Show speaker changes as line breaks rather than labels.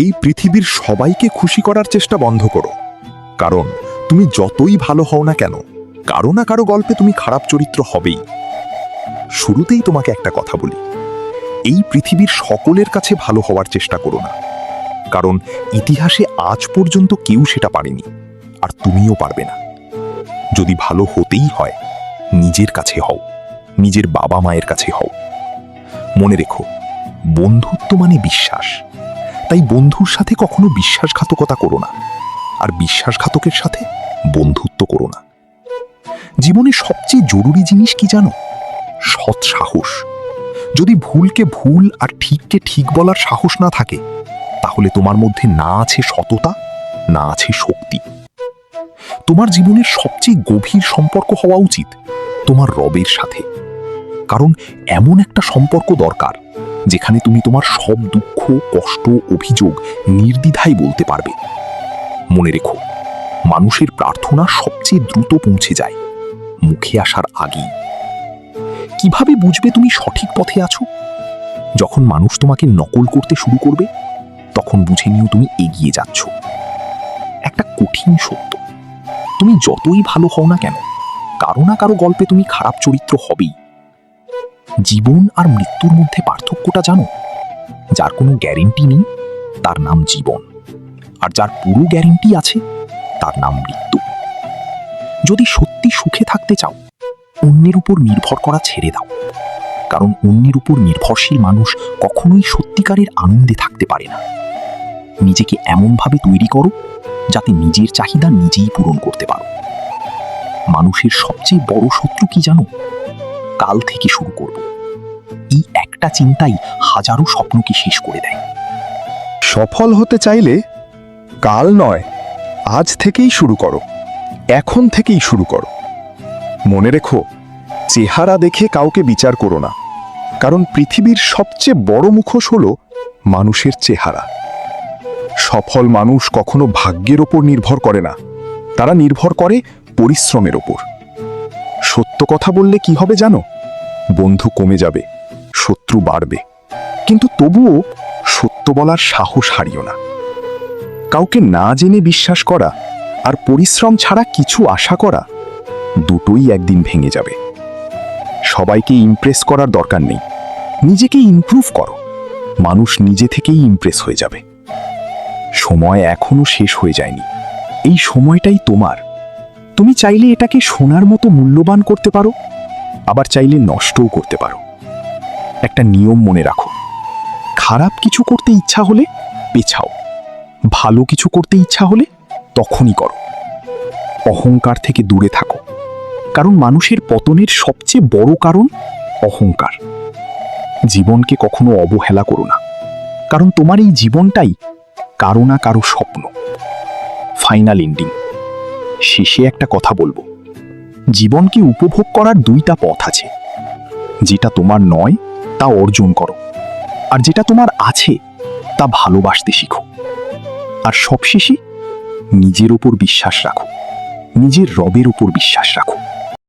এই পৃথিবীর সবাইকে খুশি করার চেষ্টা বন্ধ করো, কারণ তুমি যতই ভালো হও না কেন, কারো না কারো গল্পে তুমি খারাপ চরিত্র হবেই। শুরুতেই তোমাকে একটা কথা বলি, এই পৃথিবীর সকলের কাছে ভালো হওয়ার চেষ্টা করো না, কারণ ইতিহাসে আজ পর্যন্ত কেউ সেটা পারেনি, আর তুমিও পারবে না। যদি ভালো হতেই হয়, নিজের কাছে হও, নিজের বাবা মায়ের কাছে হও। মনে রেখো, বন্ধুত্ব মানে বিশ্বাস, তাই বন্ধুর সাথে কখনো বিশ্বাসঘাতকতা করো না, আর বিশ্বাসঘাতকের সাথে বন্ধুত্ব করো না। জীবনে সবচেয়ে জরুরি জিনিস কি জানো? সৎ সাহস। যদি ভুলকে ভুল আর ঠিককে ঠিক বলার সাহস না থাকে, তাহলে তোমার মধ্যে না আছে সততা, না আছে শক্তি। তোমার জীবনের সবচেয়ে গভীর সম্পর্ক হওয়া উচিত তোমার রবের সাথে, কারণ এমন একটা সম্পর্ক দরকার যেখানে তুমি তোমার সব দুঃখ, কষ্ট, অভিযোগ নির্দ্বিধায় বলতে পারবে। মনে রেখো, মানুষের প্রার্থনা সবচেয়ে দ্রুত পৌঁছে যায় মুখে আসার আগেই। কিভাবে বুঝবে তুমি সঠিক পথে আছো? যখন মানুষ তোমাকে নকল করতে শুরু করবে, তখন বুঝে নিও তুমি এগিয়ে যাচ্ছ। একটা কঠিন সত্য, তুমি যতই ভালো হও না কেন, কারো না কারো গল্পে তুমি খারাপ চরিত্র হবেই। জীবন আর মৃত্যুর মধ্যে পার্থক্যটা জানো? যার কোনো গ্যারেন্টি নেই তার নাম জীবন, আর যার পুরো গ্যারেন্টি আছে তার নাম মৃত্যু। যদি সত্যি সুখে থাকতে চাও, অন্যের উপর নির্ভর করা ছেড়ে দাও, কারণ অন্যের উপর নির্ভরশীল মানুষ কখনোই সত্যিকারের আনন্দে থাকতে পারে না। নিজেকে এমনভাবে তৈরি করো যাতে নিজের চাহিদা নিজেই পূরণ করতে পারো। মানুষের সবচেয়ে বড় শত্রু কি জানো? কাল থেকে শুরু করব, এই একটা চিন্তাই হাজারো স্বপ্নকে শেষ করে দেয়।
সফল হতে চাইলে কাল নয়, আজ থেকেই শুরু করো, এখন থেকেই শুরু করো। মনে রেখো, চেহারা দেখে কাউকে বিচার করো না, কারণ পৃথিবীর সবচেয়ে বড় মুখোশ হলো মানুষের চেহারা। সফল মানুষ কখনো ভাগ্যের ওপর নির্ভর করে না, তারা নির্ভর করে পরিশ্রমের ওপর। সত্য কথা বললে কি হবে জানো? বন্ধু কমে যাবে, শত্রু বাড়বে, কিন্তু তবুও সত্য বলার সাহস হারিও না। কাউকে না জেনে বিশ্বাস করা আর পরিশ্রম ছাড়া কিছু আশা করা, দুটোই একদিন ভেঙে যাবে। সবাইকে ইমপ্রেস করার দরকার নেই, নিজেকে ইমপ্রুভ করো, মানুষ নিজে থেকেই ইমপ্রেস হয়ে যাবে। সময় এখনো শেষ হয়ে যায়নি, এই সময়টাই তোমার। তুমি চাইলে এটাকে সোনার মতো মূল্যবান করতে পারো, আবার চাইলে নষ্টও করতে পারো। একটা নিয়ম মনে রাখো, খারাপ কিছু করতে ইচ্ছা হলে পেছাও, ভালো কিছু করতে ইচ্ছা হলে তখনই করো। অহংকার থেকে দূরে থাকো, কারণ মানুষের পতনের সবচেয়ে বড় কারণ অহংকার। জীবনকে কখনো অবহেলা করো না, কারণ তোমার এই জীবনটাই কারো না কারো স্বপ্ন। ফাইনাল এন্ডিং, শেষে একটা কথা বলবো, জীবনকে উপভোগ করার দুইটা পথ আছে। যেটা তোমার নয় তা অর্জন করো, আর যেটা তোমার আছে তা ভালোবাসতে শিখো। আর সবশেষে নিজের উপর বিশ্বাস রাখো, নিজের রবের উপর বিশ্বাস রাখো।